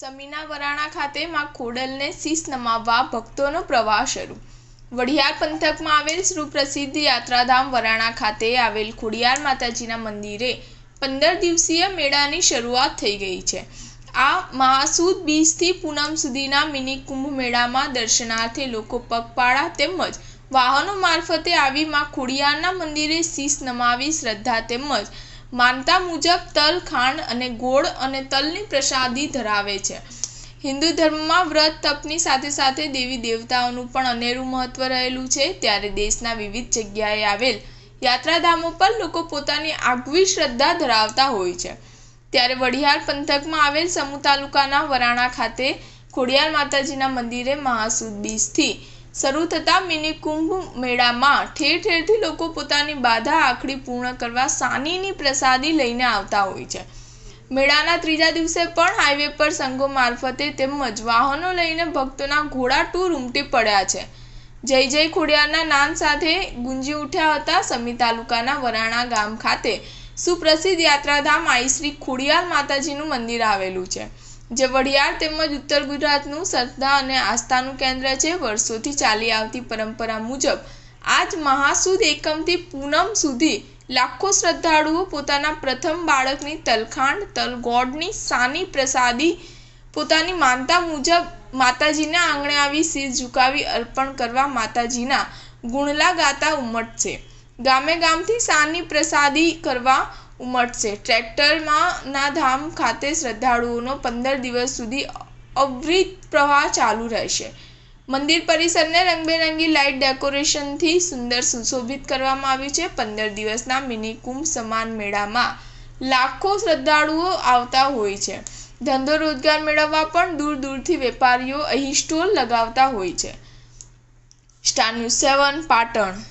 સમીના વરાણા ખાતે માં ખોડલને શીશ નમાવવા ભક્તોનો પ્રવાહ શરૂ। વઢિયાર પંથકમાં આવેલ સુપ્રસિદ્ધ યાત્રાધામ વરાણા ખાતે આવેલ ખોડિયાર માતાજીના મંદિરે 15 દિવસીય મેળાની શરૂઆત થઈ ગઈ છે। આ મહાસુદ બીજથી પૂનમ સુધીના મિની કુંભ મેળામાં દર્શનાર્થે લોકો પગપાળા તેમજ વાહનો મારફતે આવી માં ખોડિયારના મંદિરે શીશ નમાવી શ્રદ્ધા તેમજ માનતા મુજબ તલ, ખાંડ અને ગોળ અને તલની પ્રસાદી ધરાવે છે। હિન્દુ ધર્મમાં વ્રત તપની સાથે સાથે દેવી દેવતાઓનું પણ અનેરું મહત્વ રહેલું છે। ત્યારે દેશના વિવિધ જગ્યાએ આવેલ યાત્રાધામો પર લોકો પોતાની આગવી શ્રદ્ધા ધરાવતા હોય છે। ત્યારે વઢિયાર પંથકમાં આવેલ સમૂહ તાલુકાના વરાણા ખાતે ખોડિયાર માતાજીના મંદિરે મહાસુદ બીજથી શરૂ થતા મિની કુંભ મેળામાં ઠેર ઠેરથી લોકો પોતાની બાધા આખડી પૂર્ણ કરવા સાનીની પ્રસાદી લઈને આવતા હોય છે। મેળાના ત્રીજા દિવસે પણ હાઈવે પર સંઘો મારફતે તેમજ વાહનો લઈને ભક્તોના ઘોડા ટૂર ઉમટી પડ્યા છે। જય જય ખોડિયારના નાદ સાથે ગુંજી ઉઠ્યા હતા। સમી તાલુકાના વરાણા ગામ ખાતે સુપ્રસિદ્ધ યાત્રાધામ આઈ શ્રી ખોડિયાર માતાજીનું મંદિર આવેલું છે, જે વઢિયાર તેમજ ઉત્તર ગુજરાતનું શ્રદ્ધા અને આસ્થાનું કેન્દ્ર છે। વર્ષોથી ચાલી આવતી પરંપરા મુજબ આજ મહાસુદ એકમથી પૂનમ સુધી લાખો શ્રદ્ધાળુઓ પોતાના પ્રથમ બાળકની તલખાંડ, તલગોળની સાની પ્રસાદી પોતાની માનતા મુજબ માતાજીના આંગણે આવી શીશ ઝુકાવી અર્પણ કરવા માતાજીના ગુણલા ગાતા ઉમટશે। ગામે ગામથી સાની પ્રસાદી કરવા ઉમટશે। ટ્રેક્ટરમાં ના ધામ ખાતે શ્રદ્ધાળુઓનો 15 દિવસ સુધી અવિરત પ્રવાહ ચાલુ રહેશે। મંદિર પરિસરને રંગબેરંગી લાઇટ ડેકોરેશનથી સુંદર સુશોભિત કરવામાં આવ્યું છે। 15 દિવસના મિની કુંભ સમાન મેળામાં લાખો શ્રદ્ધાળુઓ આવતા હોય છે। ધંધો રોજગાર મેળવવા પણ દૂર દૂરથી વેપારીઓ અહીં સ્ટોલ લગાવતા હોય છે। Star news 7 Patan.